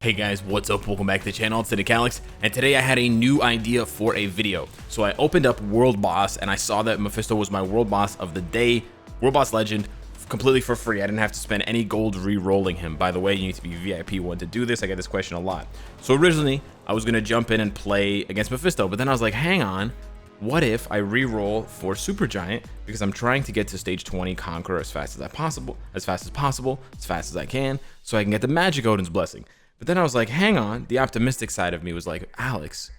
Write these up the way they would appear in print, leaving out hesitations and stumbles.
Hey guys, what's up? Welcome back to the channel. It's Cynicalex, and today I had a new idea for a video. So I opened up World Boss and I saw that Mephisto was my World Boss of the day, World Boss Legend, completely for free. I didn't have to spend any gold re-rolling him. By the way, you need to be VIP 1 to do this. I get this question a lot. So originally, I was going to jump in and play against Mephisto, but then I was like, hang on. What if I re-roll for Supergiant, because I'm trying to get to stage 20 Conqueror as fast as possible, as fast as I can, so I can get the Magic Odin's Blessing. But then I was like, hang on, the optimistic side of me was like, Alex,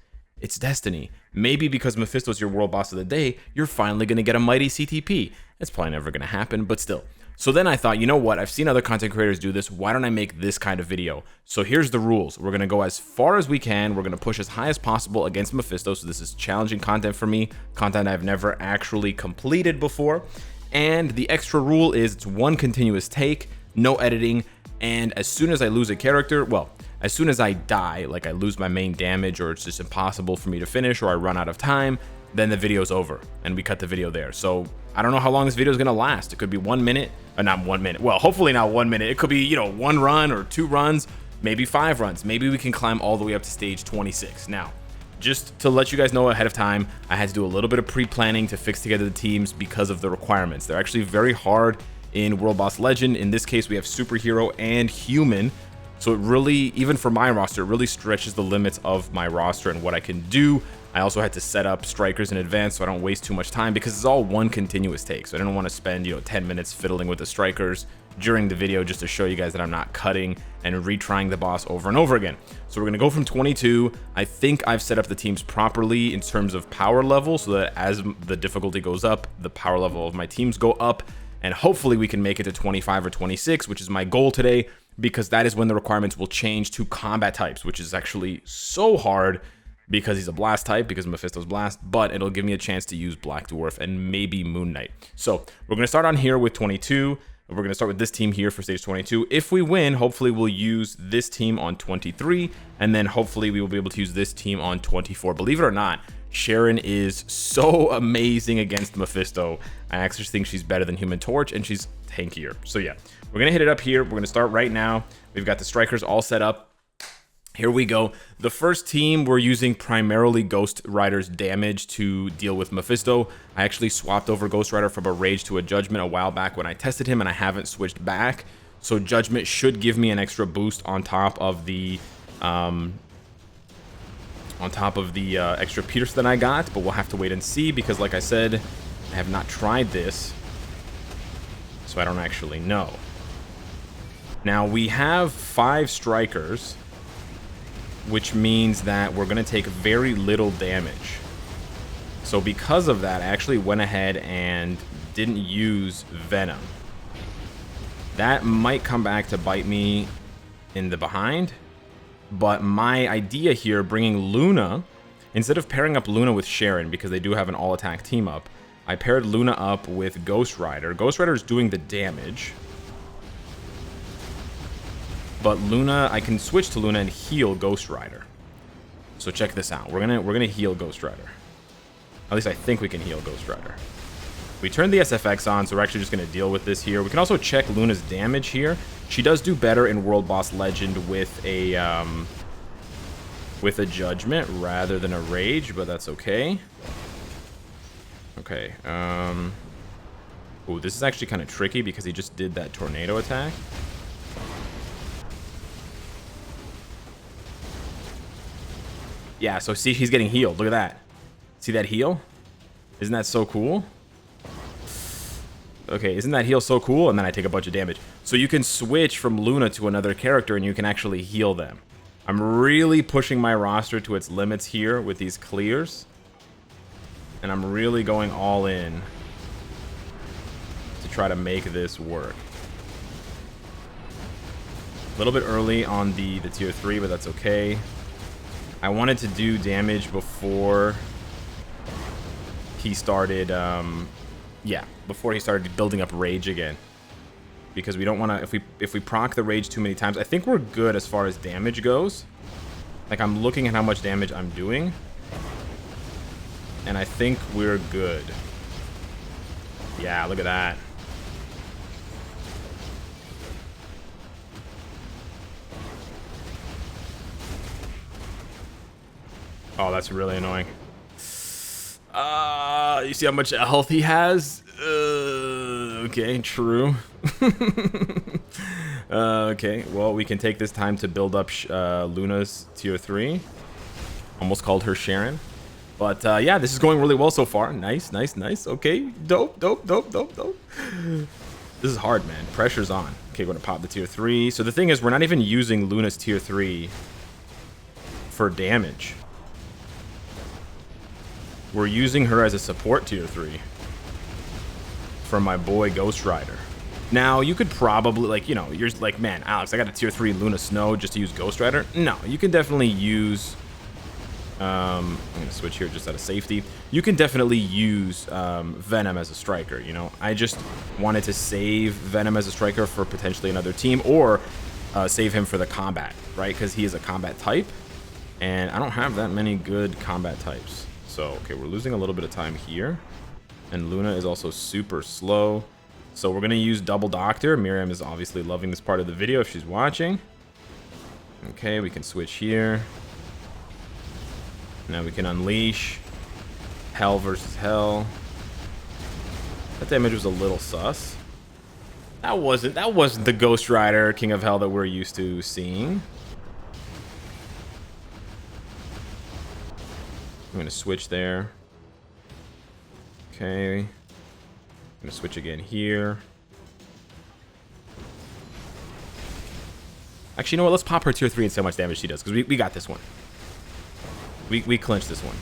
it's destiny. Maybe because Mephisto's your world boss of the day, you're finally going to get a mighty CTP. It's probably never going to happen, but still. So then I thought, you know what? I've seen other content creators do this. Why don't I make this kind of video? So here's the rules. We're going to go as far as we can. We're going to push as high as possible against Mephisto. So this is challenging content for me, content I've never actually completed before. And the extra rule is it's one continuous take, no editing. And as soon as I lose a character, well, as soon as I die, like I lose my main damage or it's just impossible for me to finish or I run out of time, then the video's over and we cut the video there. So I don't know how long this video is going to last. It could be 1 minute, or not 1 minute. Well, hopefully not 1 minute. It could be, you know, 1 run or 2 runs, maybe 5 runs. Maybe we can climb all the way up to stage 26. Now, just to let you guys know ahead of time, I had to do a little bit of pre-planning to fix together the teams because of the requirements. They're actually very hard in World Boss Legend. In this case, we have superhero and human. So it really, even for my roster, it really stretches the limits of my roster and what I can do. I also had to set up strikers in advance so I don't waste too much time because it's all one continuous take. So I didn't want to spend, 10 minutes fiddling with the strikers during the video just to show you guys that I'm not cutting and retrying the boss over and over again. So we're going to go from 22. I think I've set up the teams properly in terms of power level so that as the difficulty goes up, the power level of my teams go up. And hopefully we can make it to 25 or 26, which is my goal today, because that is when the requirements will change to combat types, which is actually so hard because he's a blast type, because Mephisto's blast, but it'll give me a chance to use Black Dwarf and maybe Moon Knight. So we're going to start on here with 22. We're going to start with this team here for stage 22. If we win, hopefully we'll use this team on 23, and then hopefully we will be able to use this team on 24. Believe it or not, Sharon is so amazing against Mephisto. I actually think she's better than Human Torch, and she's tankier. So yeah, we're gonna hit it up here. We're gonna start right now. We've got the strikers all set up. Here we go. The first team, we're using primarily Ghost Rider's damage to deal with Mephisto. I actually swapped over Ghost Rider from a Rage to a Judgment a while back when I tested him, and I haven't switched back. So Judgment should give me an extra boost on top of the extra Pierce that I got, but we'll have to wait and see because, like I said, I have not tried this, so I don't actually know. Now, we have 5 strikers, which means that we're going to take very little damage. So because of that, I actually went ahead and didn't use Venom. That might come back to bite me in the behind. But my idea here, bringing Luna, instead of pairing up Luna with Sharon, because they do have an all-attack team up, I paired Luna up with Ghost Rider. Ghost Rider is doing the damage. But Luna, I can switch to Luna and heal Ghost Rider. So check this out. We're gonna heal Ghost Rider. At least I think we can heal Ghost Rider. We turned the SFX on, so we're actually just going to deal with this here. We can also check Luna's damage here. She does do better in World Boss Legend with a Judgment rather than a Rage, but that's okay. Okay. Ooh, this is actually kind of tricky because he just did that tornado attack. Yeah, so see, he's getting healed. Look at that. See that heal? Isn't that so cool? Okay, isn't that heal so cool? And then I take a bunch of damage. So you can switch from Luna to another character and you can actually heal them. I'm really pushing my roster to its limits here with these clears. And I'm really going all in to try to make this work. A little bit early on the tier 3, but that's okay. I wanted to do damage before he started... yeah, before he started building up Rage again. Because we don't want to, if we proc the Rage too many times, I think we're good as far as damage goes. Like, I'm looking at how much damage I'm doing. And I think we're good. Yeah, look at that. Oh, that's really annoying. You see how much health he has? Okay, true. Okay, well, we can take this time to build up Luna's tier 3. Almost called her Sharon. But yeah, this is going really well so far. Nice, nice, nice. Okay, dope, dope, dope, dope, dope. This is hard, man. Pressure's on. Okay, we're gonna pop the tier 3. So the thing is, we're not even using Luna's tier 3 for damage. We're using her as a support tier 3 for my boy Ghost Rider. Now, you could probably, like, you know, you're like, man, Alex, I got a tier 3 Luna Snow just to use Ghost Rider. No, you can definitely use... I'm gonna switch here just out of safety. You can definitely use Venom as a striker, you know. I just wanted to save Venom as a striker for potentially another team, or save him for the combat, right? Because he is a combat type, and I don't have that many good combat types. So, okay, we're losing a little bit of time here. And Luna is also super slow. So we're going to use Double Doctor. Miriam is obviously loving this part of the video if she's watching. Okay, we can switch here. Now we can unleash. Hell versus Hell. That damage was a little sus. That wasn't the Ghost Rider King of Hell that we're used to seeing. I'm gonna switch there. Okay. I'm gonna switch again here. Actually, you know what? Let's pop her tier 3 and see how much damage she does, because we got this one. We clinched this one.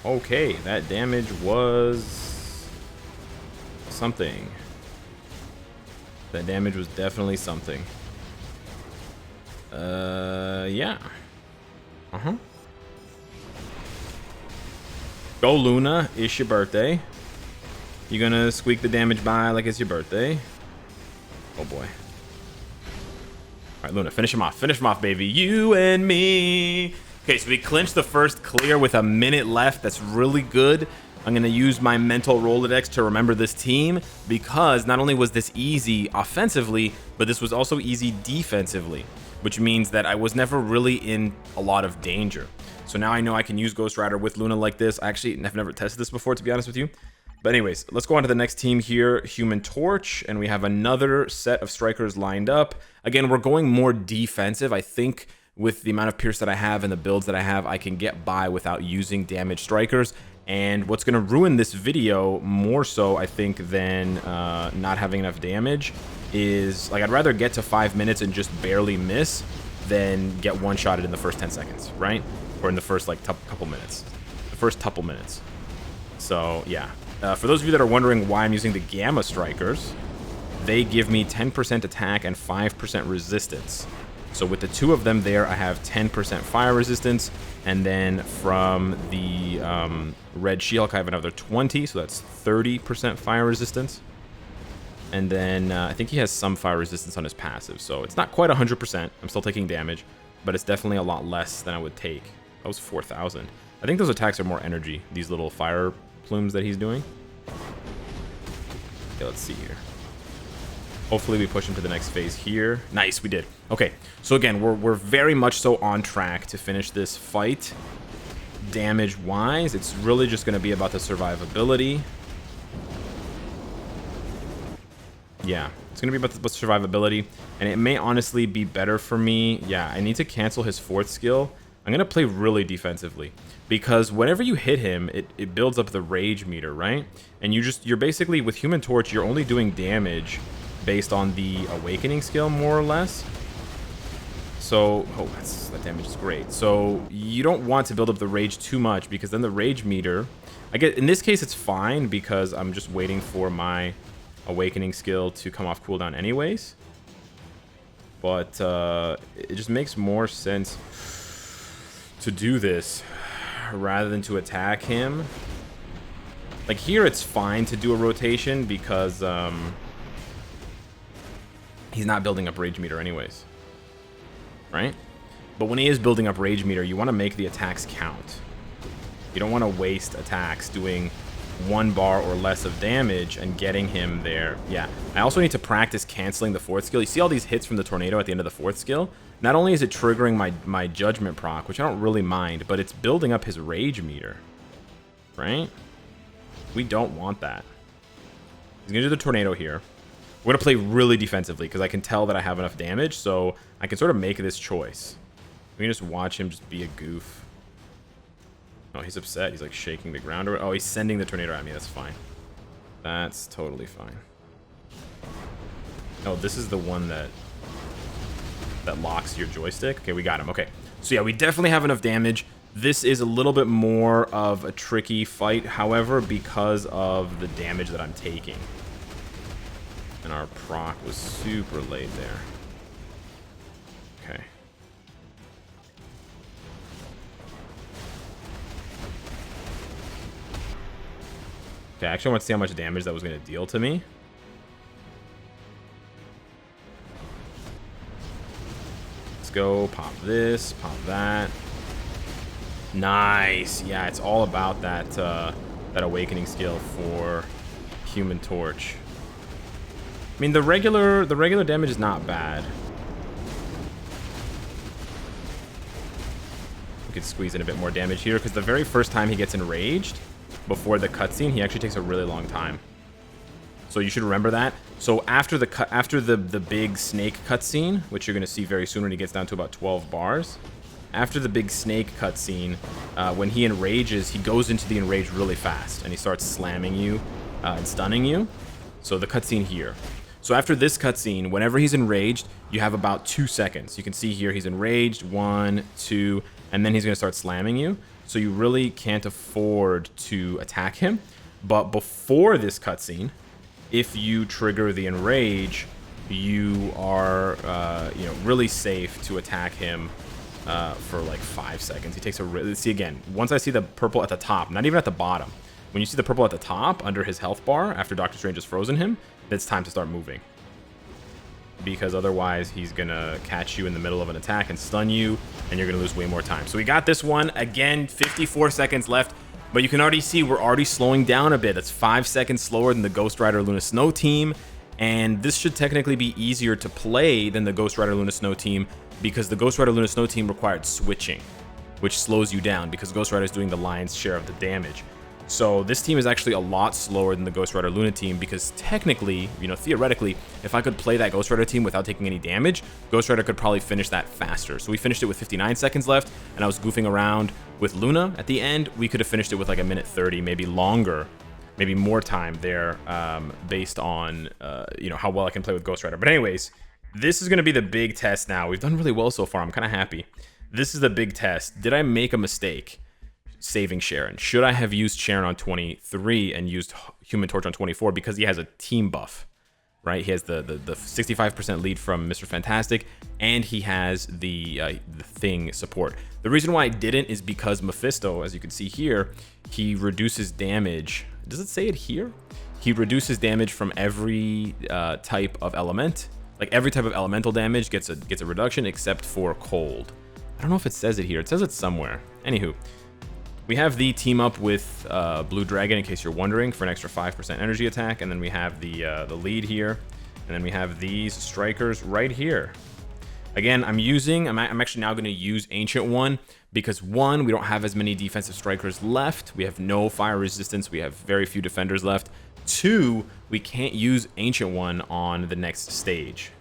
Okay, that damage was something. That damage was definitely something. Yeah. Go Luna, it's your birthday. You gonna squeak the damage by like it's your birthday. Oh boy. Alright, Luna, finish him off. Finish him off, baby. You and me. Okay, so we clinched the first clear with a minute left. That's really good. I'm going to use my mental Rolodex to remember this team, because not only was this easy offensively, but this was also easy defensively, which means that I was never really in a lot of danger. So now I know I can use Ghost Rider with Luna like this. I actually have never tested this before, to be honest with you. But anyways, let's go on to the next team here, Human Torch, and we have another set of strikers lined up. Again, we're going more defensive. I think with the amount of Pierce that I have and the builds that I have, I can get by without using damaged strikers. And what's going to ruin this video more so, I think, than not having enough damage is, like, I'd rather get to 5 minutes and just barely miss than get one-shotted in the first 10 seconds, right? Or in the first, like, couple minutes. The first couple minutes. So, yeah. For those of you that are wondering why I'm using the Gamma Strikers, they give me 10% attack and 5% resistance. So with the two of them there, I have 10% fire resistance, and then from the Red She-Hulk, I have another 20, so that's 30% fire resistance. And then I think he has some fire resistance on his passive, so it's not quite 100%. I'm still taking damage, but it's definitely a lot less than I would take. That was 4,000. I think those attacks are more energy, these little fire plumes that he's doing. Okay, let's see here. Hopefully we push him to the next phase here. Nice, we did. Okay, so again, we're very much so on track to finish this fight. Damage-wise, it's really just going to be about the survivability. Yeah, it's going to be about the survivability, and it may honestly be better for me. Yeah, I need to cancel his 4th skill. I'm going to play really defensively, because whenever you hit him, it builds up the rage meter, right? And you're basically, with Human Torch, you're only doing damage based on the awakening skill, more or less. So, oh, that damage is great. So you don't want to build up the rage too much, because then the rage meter, in this case it's fine, because I'm just waiting for my awakening skill to come off cooldown anyways. But it just makes more sense to do this rather than to attack him. Like here it's fine to do a rotation, because he's not building up rage meter anyways, right? But when he is building up rage meter, you want to make the attacks count. You don't want to waste attacks doing 1 bar or less of damage and getting him there. Yeah, I also need to practice canceling the 4th skill. You see all these hits from the tornado at the end of the 4th skill? Not only is it triggering my judgment proc, which I don't really mind, but it's building up his rage meter, right? We don't want that. He's gonna do the tornado here. We're gonna play really defensively because I can tell that I have enough damage, so I can sort of make this choice. We can just watch him just be a goof. Oh, he's upset. He's like shaking the ground. Oh, he's sending the tornado at me. That's fine. That's totally fine. Oh, this is the one that locks your joystick. Okay, we got him. Okay. So yeah, we definitely have enough damage. This is a little bit more of a tricky fight, however, because of the damage that I'm taking. And our proc was super late there. Okay. Okay, I actually want to see how much damage that was going to deal to me. Let's go. Pop this. Pop that. Nice. Yeah, it's all about that that awakening skill for Human Torch. I mean, the regular damage is not bad. We could squeeze in a bit more damage here because the very first time he gets enraged before the cutscene, he actually takes a really long time. So you should remember that. So after the big snake cutscene, which you're going to see very soon when he gets down to about 12 bars, after the big snake cutscene, when he enrages, he goes into the enrage really fast and he starts slamming you and stunning you. So the cutscene here. So after this cutscene, whenever he's enraged, you have about 2 seconds. You can see here he's enraged, 1, 2, and then he's going to start slamming you. So you really can't afford to attack him. But before this cutscene, if you trigger the enrage, you are really safe to attack him for like 5 seconds. He takes a really... See, again, once I see the purple at the top, not even at the bottom, when you see the purple at the top under his health bar after Doctor Strange has frozen him, it's time to start moving. Because otherwise he's gonna catch you in the middle of an attack and stun you, and you're gonna lose way more time. So we got this one. Again, 54 seconds left, but you can already see we're already slowing down a bit. That's 5 seconds slower than the Ghost Rider Luna Snow team, and this should technically be easier to play than the Ghost Rider Luna Snow team because the Ghost Rider Luna Snow team required switching, which slows you down because Ghost Rider is doing the lion's share of the damage. So this team is actually a lot slower than the Ghost Rider Luna team because technically, theoretically, if I could play that Ghost Rider team without taking any damage, Ghost Rider could probably finish that faster. So we finished it with 59 seconds left, and I was goofing around with Luna at the end. We could have finished it with like a minute 30, maybe longer, maybe more time there, based on how well I can play with Ghost Rider. But anyways, this is going to be the big test now. We've done really well so far. I'm kind of happy. This is the big test. Did I make a mistake saving Sharon? Should I have used Sharon on 23 and used Human Torch on 24 because he has a team buff, right? He has the 65% lead from Mr. Fantastic, and he has the Thing support. The reason why I didn't is because Mephisto, as you can see here, he reduces damage. Does it say it here? He reduces damage from every type of element. Like every type of elemental damage gets a reduction except for cold. I don't know if it says it here. It says it somewhere. Anywho, we have the team up with Blue Dragon, in case you're wondering, for an extra 5% energy attack, and then we have the lead here, and then we have these strikers right here. Again, I'm actually now going to use Ancient One because 1, we don't have as many defensive strikers left. We have no fire resistance. We have very few defenders left. 2, we can't use Ancient One on the next stage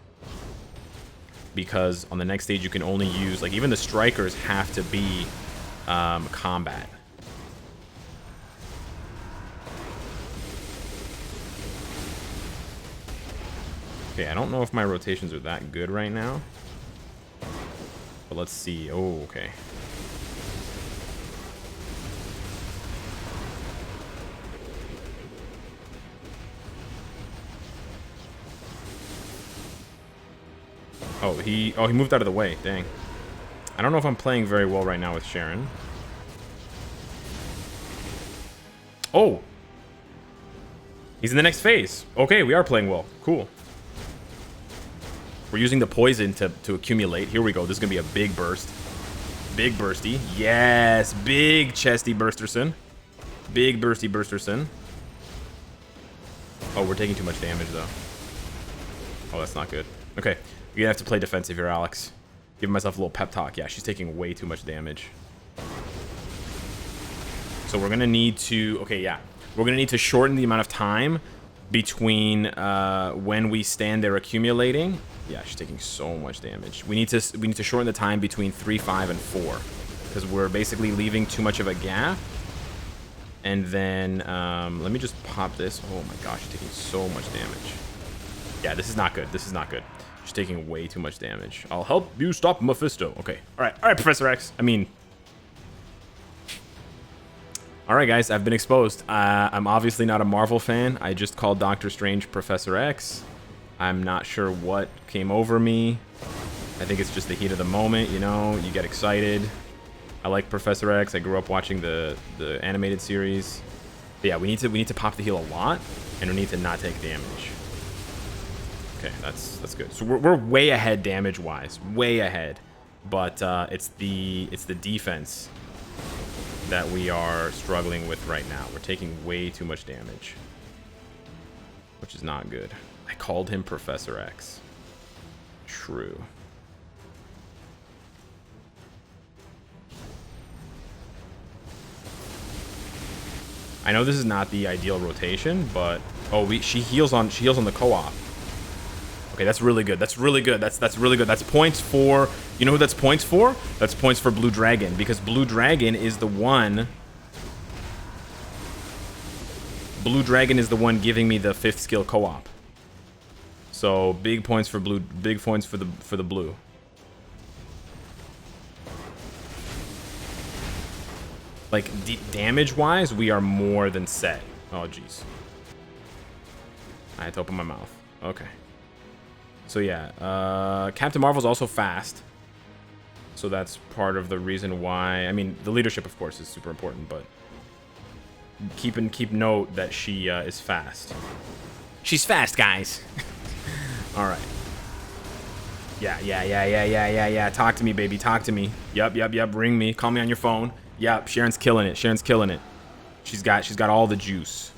because on the next stage you can only use, like, even the strikers have to be combat. Okay, I don't know if my rotations are that good right now, but let's see. Oh, okay. Oh, he moved out of the way. Dang. I don't know if I'm playing very well right now with Sharon. Oh! He's in the next phase. Okay, we are playing well. Cool. We're using the poison to accumulate. Here we go. This is going to be a big burst. Big bursty. Yes! Big chesty bursterson. Big bursty bursterson. Oh, we're taking too much damage, though. Oh, that's not good. Okay, you're gonna have to play defensive here, Alex. Give myself a little pep talk. Yeah, she's taking way too much damage. So we're gonna need to... Okay, yeah. We're gonna need to shorten the amount of time between when we stand there accumulating. Yeah, she's taking so much damage. We need to shorten the time between 3, 5, and 4 because we're basically leaving too much of a gap. And then let me just pop this. Oh my gosh, she's taking so much damage. Yeah, this is not good. This is not good. She's taking way too much damage. I'll help you stop Mephisto. Okay. All right, Professor X. I mean, all right, guys, I've been exposed. I'm obviously not a Marvel fan. I just called Doctor Strange Professor X. I'm not sure what came over me. I think it's just the heat of the moment, you know? You get excited. I like Professor X. I grew up watching the animated series. But yeah, we need to pop the heal a lot, and we need to not take damage. Okay, that's good. So we're way ahead damage-wise, way ahead. But it's the defense that we are struggling with right now. We're taking way too much damage, which is not good. I called him Professor X. True. I know this is not the ideal rotation, but she heals on the co-op. Okay, that's really good. That's really good. That's really good. That's points for, you know who that's points for? That's points for Blue Dragon, because Blue Dragon is the one. Blue Dragon is the one giving me the 5th skill co-op. So big points for blue. Big points for the blue. Like damage-wise, we are more than set. Oh jeez. I had to open my mouth. Okay. So yeah, Captain Marvel's also fast. So that's part of the reason why. I mean, the leadership, of course, is super important, but keep note that she is fast. She's fast, guys. All right. Yeah. Talk to me, baby. Talk to me. Yep. Ring me. Call me on your phone. Yep. Sharon's killing it. Sharon's killing it. She's got all the juice.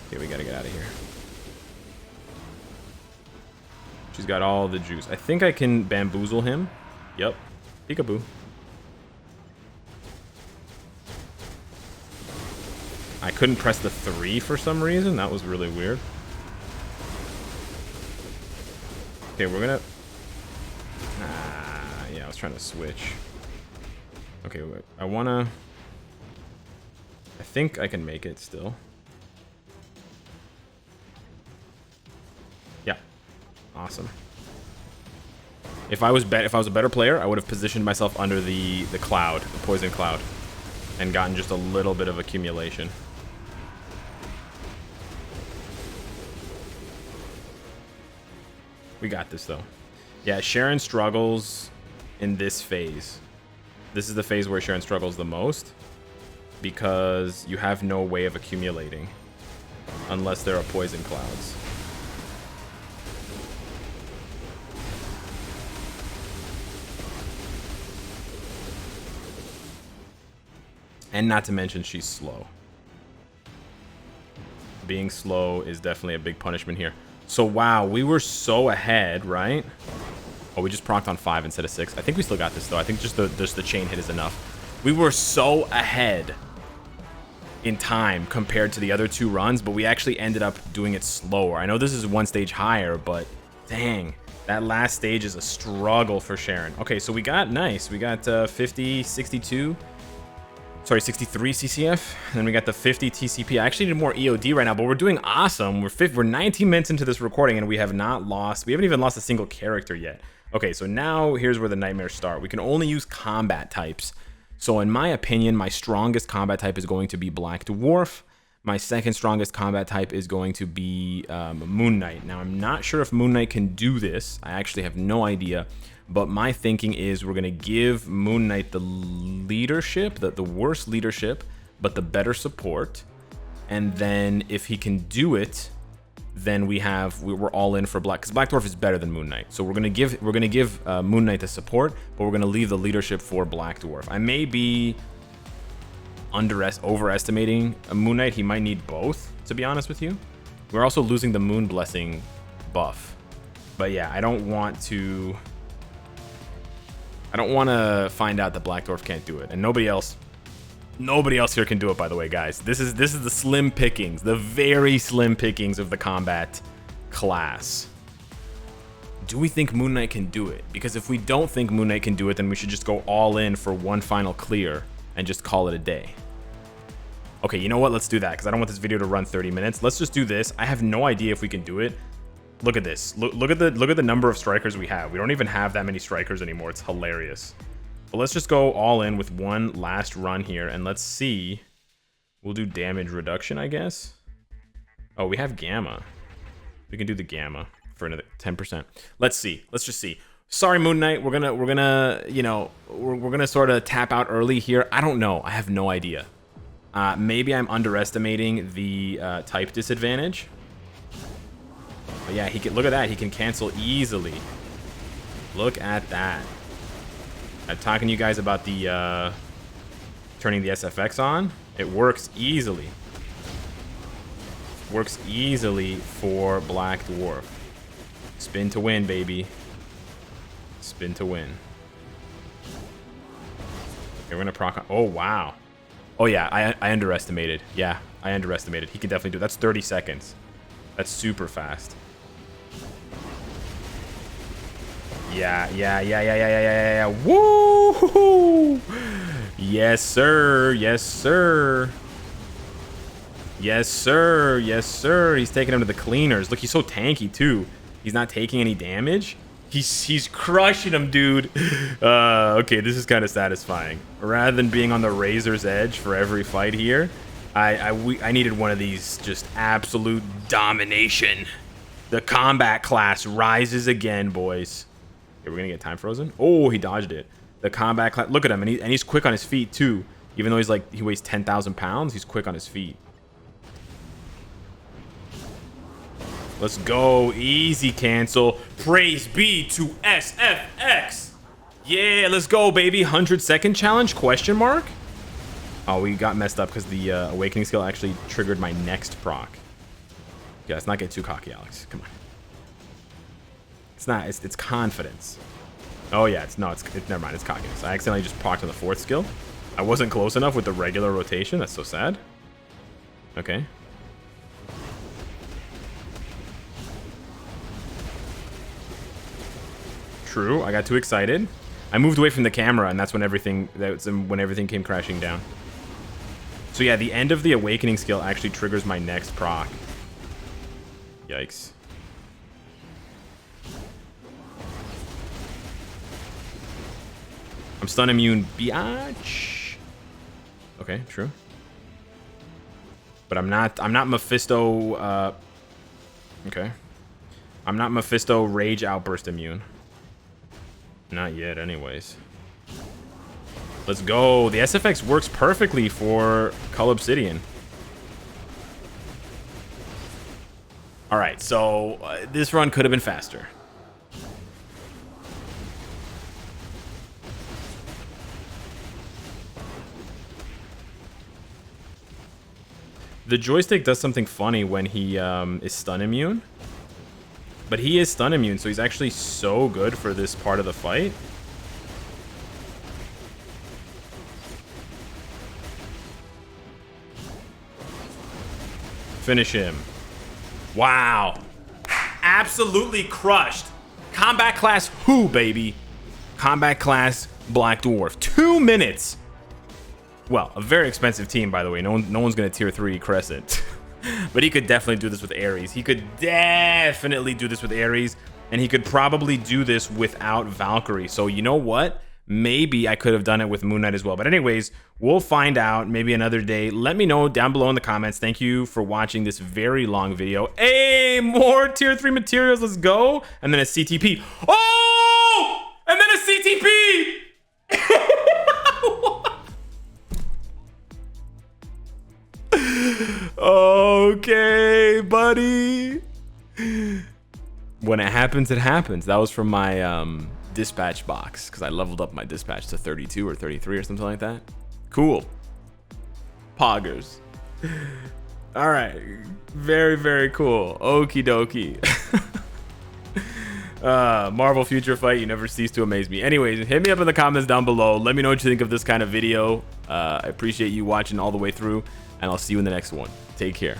Okay, we gotta get out of here. She's got all the juice. I think I can bamboozle him. Yep. Peekaboo. I couldn't press the 3 for some reason. That was really weird. Okay, we're gonna... yeah, I was trying to switch. Okay, wait. I think I can make it still. Yeah. Awesome. If I was a better player, I would have positioned myself under the cloud, the poison cloud, and gotten just a little bit of accumulation. We got this, though. Yeah, Sharon struggles in this phase. This is the phase where Sharon struggles the most because you have no way of accumulating unless there are poison clouds. And not to mention, she's slow. Being slow is definitely a big punishment here. So, wow, we were so ahead, right? Oh, we just procced on 5 instead of 6. I think we still got this, though. I think just the chain hit is enough. We were so ahead in time compared to the other 2 runs, but we actually ended up doing it slower. I know this is 1 stage higher, but dang, that last stage is a struggle for Sharon. Okay, so we got nice. We got 50, 62... Sorry, 63 CCF, and then we got the 50 TCP. I actually need more EOD right now, but we're doing awesome. We're 19 minutes into this recording, and we haven't even lost a single character yet. Okay, so now here's where the nightmares start. We can only use combat types. So in my opinion, my strongest combat type is going to be Black Dwarf. My second strongest combat type is going to be Moon Knight. Now, I'm not sure if Moon Knight can do this. I actually have no idea. But my thinking is we're going to give Moon Knight the leadership, the worst leadership, but the better support. And then if he can do it, then we're all in for Black, because Black Dwarf is better than Moon Knight. So we're going to give Moon Knight the support, but we're going to leave the leadership for Black Dwarf. I may be overestimating Moon Knight. He might need both, to be honest with you. We're also losing the Moon Blessing buff. But yeah, I don't want to find out that Black Dwarf can't do it. And nobody else here can do it, by the way, guys. This is the slim pickings, the very slim pickings of the combat class. Do we think Moon Knight can do it? Because if we don't think Moon Knight can do it, then we should just go all in for one final clear and just call it a day. Okay, you know what? Let's do that, because I don't want this video to run 30 minutes. Let's just do this. I have no idea if we can do it. Look at this. Look at the number of strikers we have. We don't even have that many strikers anymore. It's hilarious. But let's just go all in with one last run here, and let's see. We'll do damage reduction, I guess. Oh, we have gamma. We can do the gamma for another 10%. Let's see. Let's just see. Sorry, Moon Knight. We're gonna, you know, we're gonna sort of tap out early here. I don't know. I have no idea. Maybe I'm underestimating the type disadvantage. But yeah, he can, look at that. He can cancel easily. Look at that. I'm talking to you guys about the turning the SFX on. It works easily. Works easily for Black Dwarf. Spin to win, baby. Spin to win. Okay, we're gonna proc. Oh wow. Oh yeah, I underestimated. Yeah, I underestimated. He can definitely do it. That's 30 seconds. That's super fast. Yeah. Woo! Yes, sir. Yes, sir. Yes, sir. Yes, sir. He's taking him to the cleaners. Look, he's so tanky too. He's not taking any damage. He's crushing him, dude. Okay, this is kind of satisfying. Rather than being on the razor's edge for every fight here, I needed one of these just absolute domination. The combat class rises again, boys. Okay, we're gonna get time frozen. Oh, he dodged it. The combat class. Look at him, and he's quick on his feet too. Even though he weighs 10,000 pounds, he's quick on his feet. Let's go. Easy cancel. Praise be to SFX. Yeah, let's go, baby. 100-second challenge? Question mark? Oh, we got messed up because the awakening skill actually triggered my next proc. Yeah, let's not get too cocky, Alex. Come on. It's not. It's confidence. Oh yeah. It's never mind. It's cockiness. I accidentally just procced on the 4th skill. I wasn't close enough with the regular rotation. That's so sad. Okay. True. I got too excited. I moved away from the camera, and that's when everything came crashing down. So yeah, the end of the awakening skill actually triggers my next proc. Yikes. I'm stun immune, biatch. Okay, true. But I'm not Mephisto. Okay. I'm not Mephisto rage outburst immune. Not yet, anyways. Let's go. The SFX works perfectly for Cull Obsidian. All right, so this run could have been faster. The joystick does something funny when he is stun immune. But he is stun immune, so he's actually so good for this part of the fight. Finish him. Wow. Absolutely crushed. Combat class who, baby? Combat class Black Dwarf. 2 minutes. Well, a very expensive team, by the way. No one's going to tier 3 Crescent. But he could definitely do this with Ares. He could definitely do this with Ares. And he could probably do this without Valkyrie. So you know what? Maybe I could have done it with Moon Knight as well. But anyways, we'll find out maybe another day. Let me know down below in the comments. Thank you for watching this very long video. Hey, more tier 3 materials. Let's go. And then a CTP. Oh! And then a CTP! Okay, buddy. When it happens, it happens. That was from my dispatch box because I leveled up my dispatch to 32 or 33 or something like that. Cool. Poggers. All right. Very, very cool. Okie dokie. Marvel Future Fight, you never cease to amaze me. Anyways, hit me up in the comments down below. Let me know what you think of this kind of video. I appreciate you watching all the way through, and I'll see you in the next one. Take care.